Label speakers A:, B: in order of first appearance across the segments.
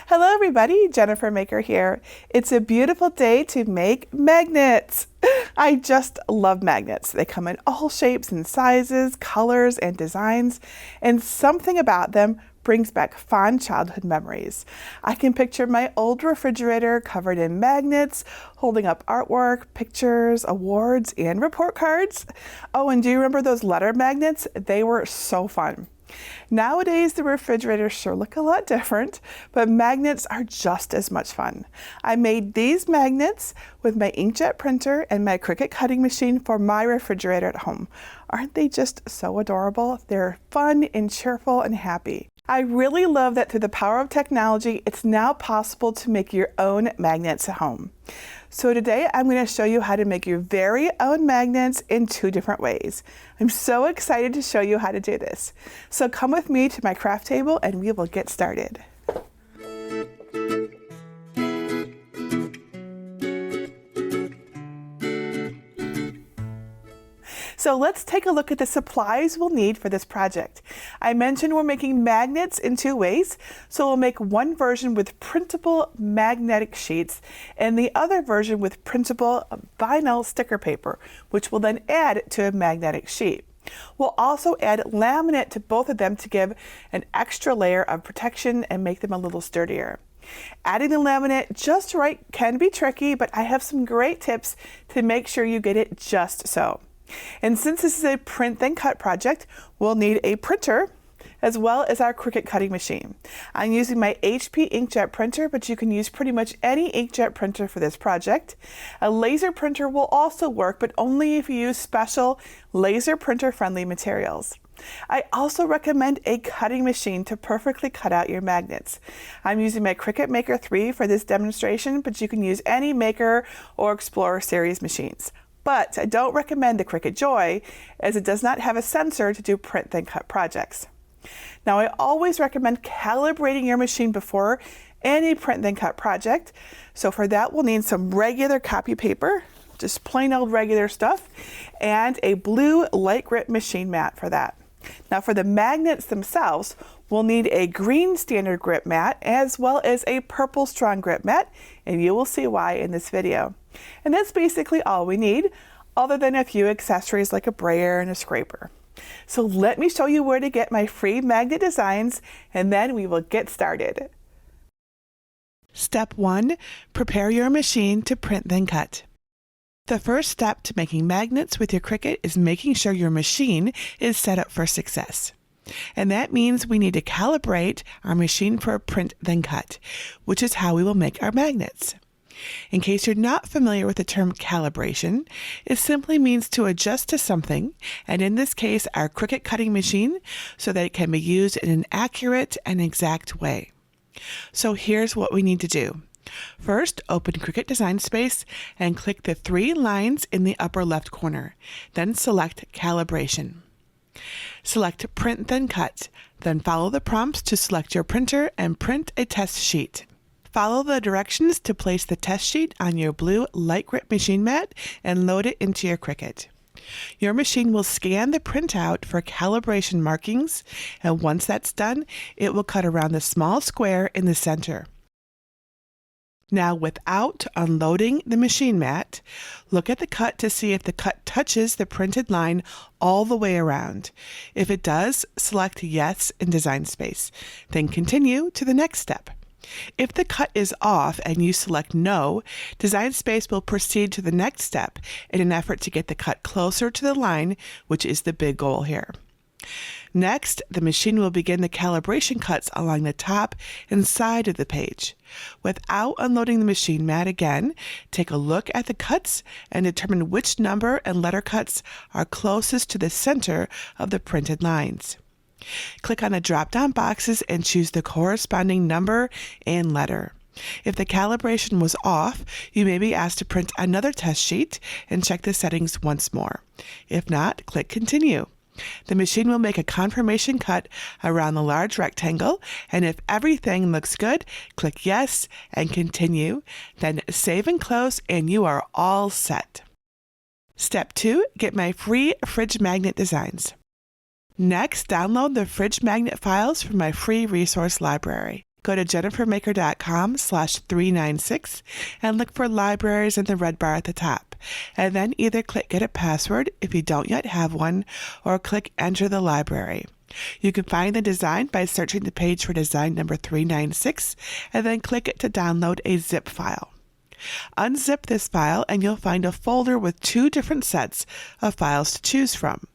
A: Hello everybody, Jennifer Maker here. It's a beautiful day to make magnets. I just love magnets. They come in all shapes and sizes, colors and designs, and something about them brings back fond childhood memories. I can picture my old refrigerator covered in magnets, holding up artwork, pictures, awards, and report cards. Oh, and do you remember those letter magnets? They were so fun. Nowadays, the refrigerators sure look a lot different, but magnets are just as much fun. I made these magnets with my inkjet printer and my Cricut cutting machine for my refrigerator at home. Aren't they just so adorable? They're fun and cheerful and happy. I really love that through the power of technology, it's now possible to make your own magnets at home. So today I'm going to show you how to make your very own magnets in 2 different ways. I'm so excited to show you how to do this. So come with me to my craft table and we will get started. So let's take a look at the supplies we'll need for this project. I mentioned we're making magnets in 2 ways. So we'll make one version with printable magnetic sheets and the other version with printable vinyl sticker paper, which we'll then add to a magnetic sheet. We'll also add laminate to both of them to give an extra layer of protection and make them a little sturdier. Adding the laminate just right can be tricky, but I have some great tips to make sure you get it just so. And since this is a print then cut project, we'll need a printer as well as our Cricut cutting machine. I'm using my HP inkjet printer, but you can use pretty much any inkjet printer for this project. A laser printer will also work, but only if you use special laser printer friendly materials. I also recommend a cutting machine to perfectly cut out your magnets. I'm using my Cricut Maker 3 for this demonstration, but you can use any Maker or Explorer series machines. But I don't recommend the Cricut Joy as it does not have a sensor to do print then cut projects. Now I always recommend calibrating your machine before any print then cut project. So for that we'll need some regular copy paper, just plain old regular stuff, and a blue light grip machine mat for that. Now for the magnets themselves, we'll need a green standard grip mat as well as a purple strong grip mat, and you will see why in this video. And that's basically all we need, other than a few accessories like a brayer and a scraper. So let me show you where to get my free magnet designs, and then we will get started. Step 1. Prepare your machine to print then cut. The first step to making magnets with your Cricut is making sure your machine is set up for success. And that means we need to calibrate our machine for a print then cut, which is how we will make our magnets. In case you're not familiar with the term calibration, it simply means to adjust to something, and in this case our Cricut cutting machine, so that it can be used in an accurate and exact way. So here's what we need to do. First, open Cricut Design Space and click the 3 lines in the upper left corner. Then select Calibration. Select Print then Cut. Then follow the prompts to select your printer and print a test sheet. Follow the directions to place the test sheet on your blue light grip machine mat and load it into your Cricut. Your machine will scan the printout for calibration markings, and once that's done, it will cut around the small square in the center. Now, without unloading the machine mat, look at the cut to see if the cut touches the printed line all the way around. If it does, select Yes in Design Space. Then continue to the next step. If the cut is off and you select No, Design Space will proceed to the next step in an effort to get the cut closer to the line, which is the big goal here. Next, the machine will begin the calibration cuts along the top and side of the page. Without unloading the machine mat again, take a look at the cuts and determine which number and letter cuts are closest to the center of the printed lines. Click on the drop-down boxes and choose the corresponding number and letter. If the calibration was off, you may be asked to print another test sheet and check the settings once more. If not, click Continue. The machine will make a confirmation cut around the large rectangle, and if everything looks good, click Yes and Continue, then Save and Close, and you are all set. Step 2. Get my free fridge magnet designs. Next, download the fridge magnet files from my free resource library. Go to jennifermaker.com/396 and look for libraries in the red bar at the top. And then either click Get a Password if you don't yet have one, or click Enter the library. You can find the design by searching the page for design number 396 and then click it to download a zip file. Unzip this file and you'll find a folder with 2 different sets of files to choose from.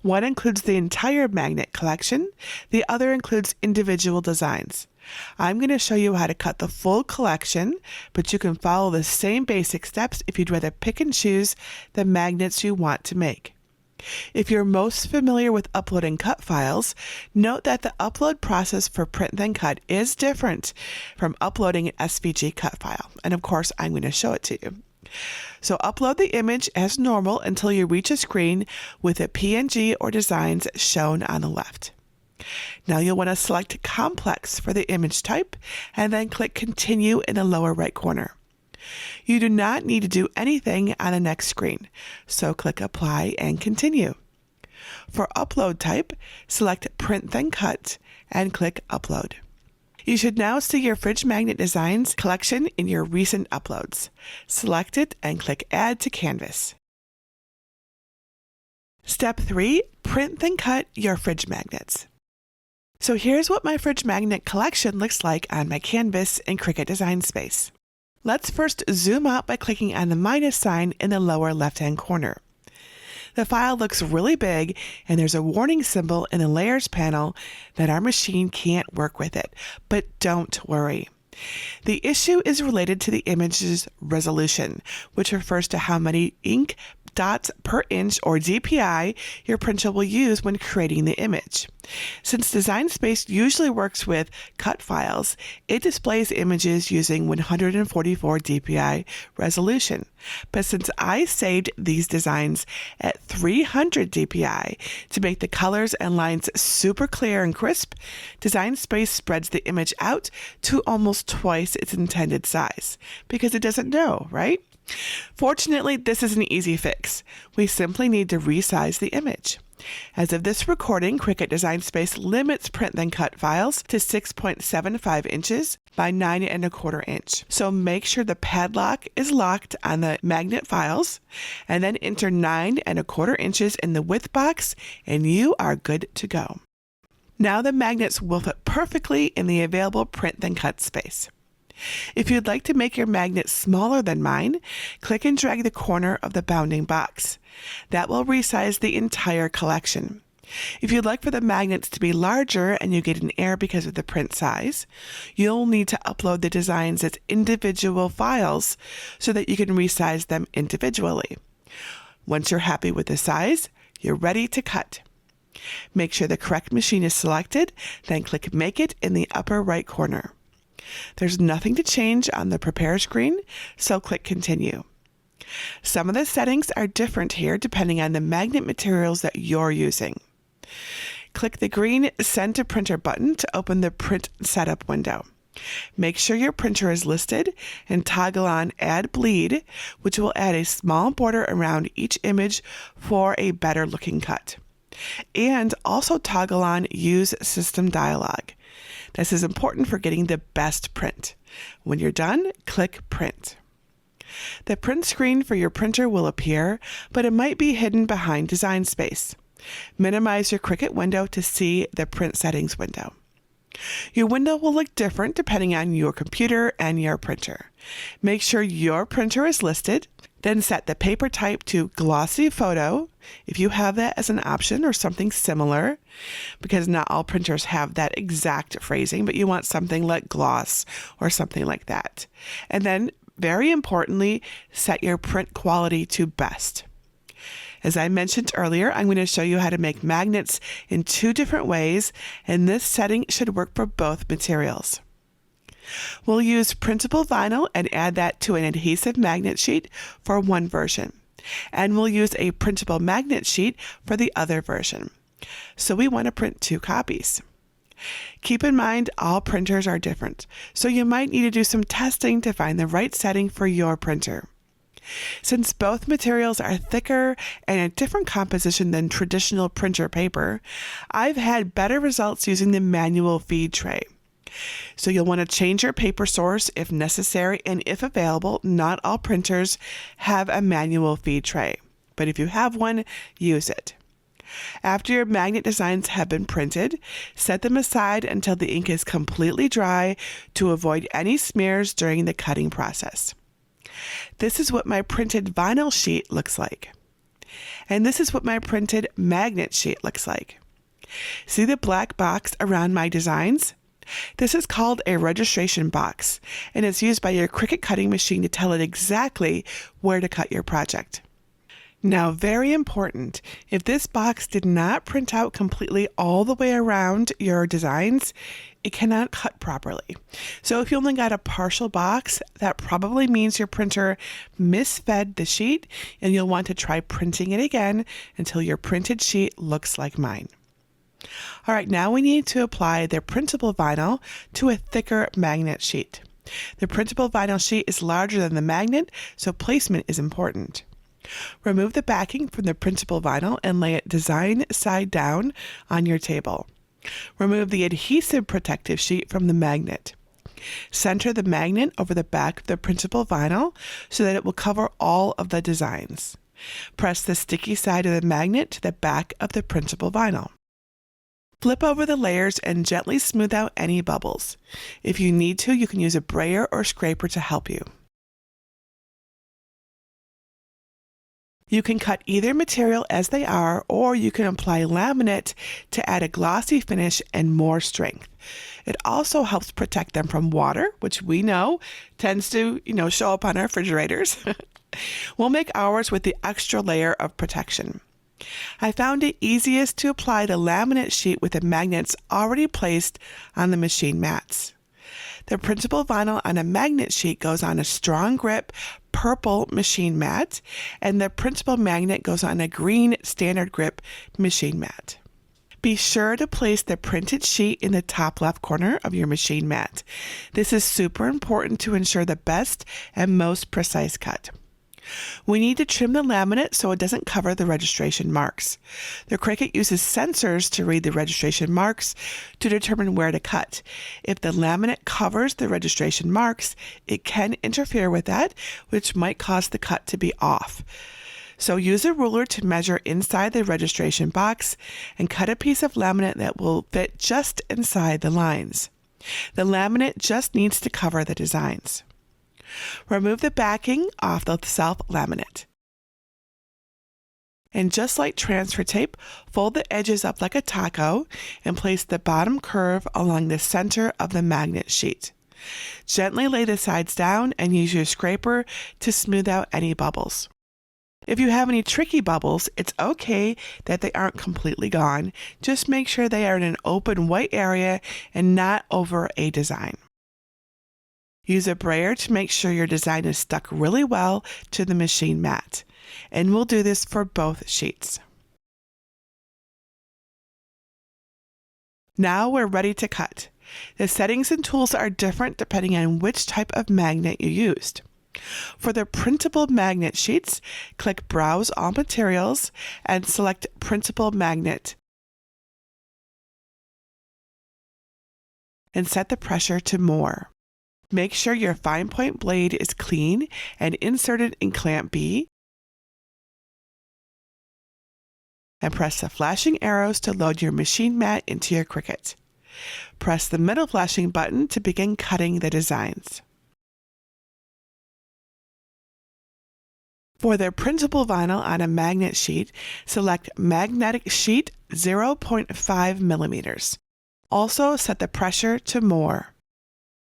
A: One includes the entire magnet collection, the other includes individual designs. I'm going to show you how to cut the full collection, but you can follow the same basic steps if you'd rather pick and choose the magnets you want to make. If you're most familiar with uploading cut files, note that the upload process for Print Then Cut is different from uploading an SVG cut file. And of course, I'm going to show it to you. So upload the image as normal until you reach a screen with a PNG or designs shown on the left. Now you'll want to select Complex for the image type and then click Continue in the lower right corner. You do not need to do anything on the next screen, so click Apply and Continue. For upload type, select Print Then Cut and click Upload. You should now see your fridge magnet designs collection in your recent uploads. Select it and click Add to Canvas. Step 3, print then cut your fridge magnets. So here's what my fridge magnet collection looks like on my canvas in Cricut Design Space. Let's first zoom out by clicking on the minus sign in the lower left-hand corner. The file looks really big and there's a warning symbol in the Layers panel that our machine can't work with it, but don't worry. The issue is related to the image's resolution, which refers to how many ink dots per inch, or DPI, your printer will use when creating the image. Since Design Space usually works with cut files, it displays images using 144 DPI resolution. But since I saved these designs at 300 DPI to make the colors and lines super clear and crisp, Design Space spreads the image out to almost twice its intended size, because it doesn't know, right? Fortunately, this is an easy fix. We simply need to resize the image. As of this recording, Cricut Design Space limits print then cut files to 6.75 inches by 9.25 inch. So make sure the padlock is locked on the magnet files and then enter 9.25 inches in the width box and you are good to go. Now the magnets will fit perfectly in the available print then cut space. If you'd like to make your magnet smaller than mine, click and drag the corner of the bounding box. That will resize the entire collection. If you'd like for the magnets to be larger and you get an error because of the print size, you'll need to upload the designs as individual files so that you can resize them individually. Once you're happy with the size, you're ready to cut. Make sure the correct machine is selected, then click Make It in the upper right corner. There's nothing to change on the Prepare screen, so click Continue. Some of the settings are different here depending on the magnet materials that you're using. Click the green Send to Printer button to open the Print Setup window. Make sure your printer is listed and toggle on Add Bleed, which will add a small border around each image for a better looking cut. And also toggle on Use System Dialog. This is important for getting the best print. When you're done, click Print. The print screen for your printer will appear, but it might be hidden behind Design Space. Minimize your Cricut window to see the Print Settings window. Your window will look different depending on your computer and your printer. Make sure your printer is listed, then set the paper type to Glossy Photo, if you have that as an option or something similar, because not all printers have that exact phrasing, but you want something like gloss or something like that. And then, very importantly, set your print quality to best. As I mentioned earlier, I'm going to show you how to make magnets in 2 different ways, and this setting should work for both materials. We'll use Printable Vinyl and add that to an Adhesive Magnet Sheet for one version. And we'll use a Printable Magnet Sheet for the other version. So we want to print 2 copies. Keep in mind all printers are different, so you might need to do some testing to find the right setting for your printer. Since both materials are thicker and a different composition than traditional printer paper, I've had better results using the manual feed tray. So you'll want to change your paper source if necessary, and if available, not all printers have a manual feed tray, but if you have one, use it. After your magnet designs have been printed, set them aside until the ink is completely dry to avoid any smears during the cutting process. This is what my printed vinyl sheet looks like. And this is what my printed magnet sheet looks like. See the black box around my designs? This is called a registration box, and it's used by your Cricut cutting machine to tell it exactly where to cut your project. Now, very important, if this box did not print out completely all the way around your designs, it cannot cut properly. So if you only got a partial box, that probably means your printer misfed the sheet, and you'll want to try printing it again until your printed sheet looks like mine. All right, now we need to apply the printable vinyl to a thicker magnet sheet. The printable vinyl sheet is larger than the magnet, so placement is important. Remove the backing from the printable vinyl and lay it design side down on your table. Remove the adhesive protective sheet from the magnet. Center the magnet over the back of the printable vinyl so that it will cover all of the designs. Press the sticky side of the magnet to the back of the printable vinyl. Flip over the layers and gently smooth out any bubbles. If you need to, you can use a brayer or scraper to help you. You can cut either material as they are, or you can apply laminate to add a glossy finish and more strength. It also helps protect them from water, which we know tends to, show up on our refrigerators. We'll make ours with the extra layer of protection. I found it easiest to apply the laminate sheet with the magnets already placed on the machine mats. The printable vinyl on a magnet sheet goes on a strong grip purple machine mat, and the printable magnet goes on a green standard grip machine mat. Be sure to place the printed sheet in the top left corner of your machine mat. This is super important to ensure the best and most precise cut. We need to trim the laminate so it doesn't cover the registration marks. The Cricut uses sensors to read the registration marks to determine where to cut. If the laminate covers the registration marks, it can interfere with that, which might cause the cut to be off. So use a ruler to measure inside the registration box and cut a piece of laminate that will fit just inside the lines. The laminate just needs to cover the designs. Remove the backing off the self-laminate. And just like transfer tape, fold the edges up like a taco and place the bottom curve along the center of the magnet sheet. Gently lay the sides down and use your scraper to smooth out any bubbles. If you have any tricky bubbles, it's okay that they aren't completely gone. Just make sure they are in an open white area and not over a design. Use a brayer to make sure your design is stuck really well to the machine mat. And we'll do this for both sheets. Now we're ready to cut. The settings and tools are different depending on which type of magnet you used. For the printable magnet sheets, click Browse All Materials and select Printable Magnet. And set the pressure to More. Make sure your fine point blade is clean and inserted in clamp B. And press the flashing arrows to load your machine mat into your Cricut. Press the middle flashing button to begin cutting the designs. For the printable vinyl on a magnet sheet, select Magnetic Sheet 0.5 millimeters. Also set the pressure to More.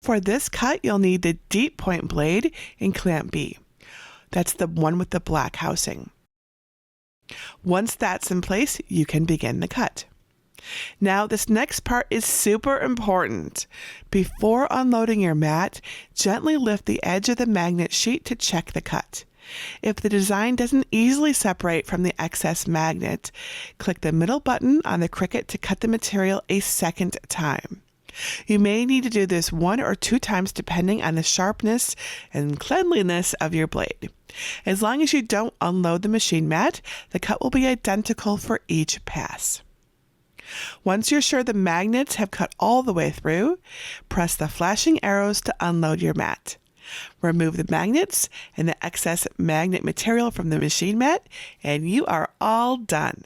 A: For this cut, you'll need the deep point blade in clamp B. That's the one with the black housing. Once that's in place, you can begin the cut. Now, this next part is super important. Before unloading your mat, gently lift the edge of the magnet sheet to check the cut. If the design doesn't easily separate from the excess magnet, click the middle button on the Cricut to cut the material a second time. You may need to do this 1 or 2 times depending on the sharpness and cleanliness of your blade. As long as you don't unload the machine mat, the cut will be identical for each pass. Once you're sure the magnets have cut all the way through, press the flashing arrows to unload your mat. Remove the magnets and the excess magnet material from the machine mat, and you are all done.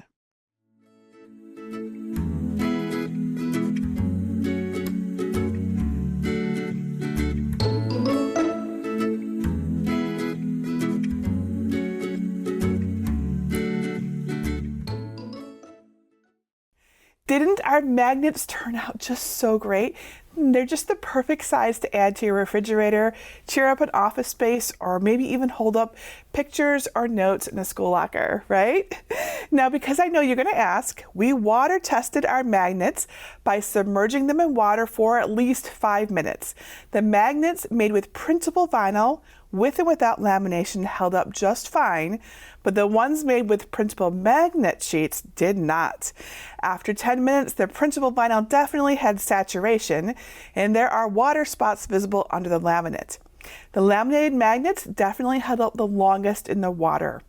A: Didn't our magnets turn out just so great? They're just the perfect size to add to your refrigerator, cheer up an office space, or maybe even hold up pictures or notes in a school locker, right? Now, because I know you're going to ask, we water tested our magnets by submerging them in water for at least 5 minutes. The magnets made with printable vinyl, with and without lamination, held up just fine, but the ones made with printable magnet sheets did not. After 10 minutes, the printable vinyl definitely had saturation, and there are water spots visible under the laminate. The laminated magnets definitely held up the longest in the water.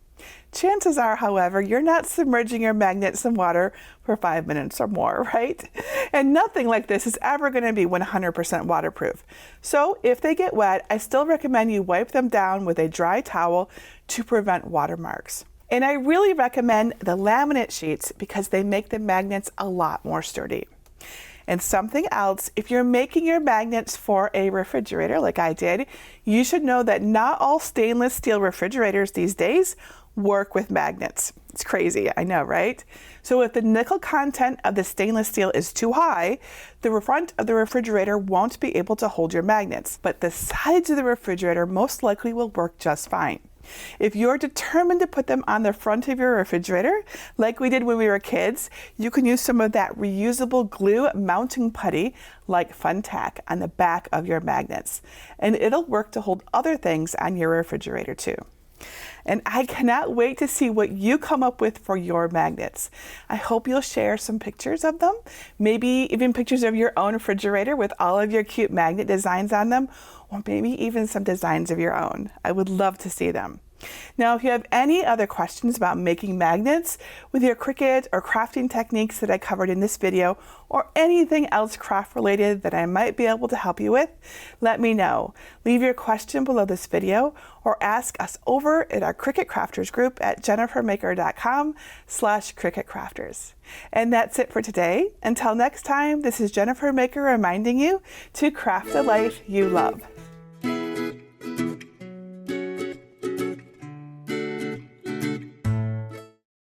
A: Chances are, however, you're not submerging your magnets in water for 5 minutes or more, right? And nothing like this is ever going to be 100% waterproof. So if they get wet, I still recommend you wipe them down with a dry towel to prevent watermarks. And I really recommend the laminate sheets because they make the magnets a lot more sturdy. And something else, if you're making your magnets for a refrigerator like I did, you should know that not all stainless steel refrigerators these days work with magnets. It's crazy, I know, right? So if the nickel content of the stainless steel is too high, the front of the refrigerator won't be able to hold your magnets, but the sides of the refrigerator most likely will work just fine. If you're determined to put them on the front of your refrigerator, like we did when we were kids, you can use some of that reusable glue mounting putty like Fun Tack on the back of your magnets, and it'll work to hold other things on your refrigerator too. And I cannot wait to see what you come up with for your magnets. I hope you'll share some pictures of them, maybe even pictures of your own refrigerator with all of your cute magnet designs on them, or maybe even some designs of your own. I would love to see them. Now, if you have any other questions about making magnets with your Cricut or crafting techniques that I covered in this video, or anything else craft related that I might be able to help you with, let me know. Leave your question below this video or ask us over at our Cricut Crafters group at jennifermaker.com/CricutCrafters. And that's it for today. Until next time, this is Jennifer Maker reminding you to craft a life you love.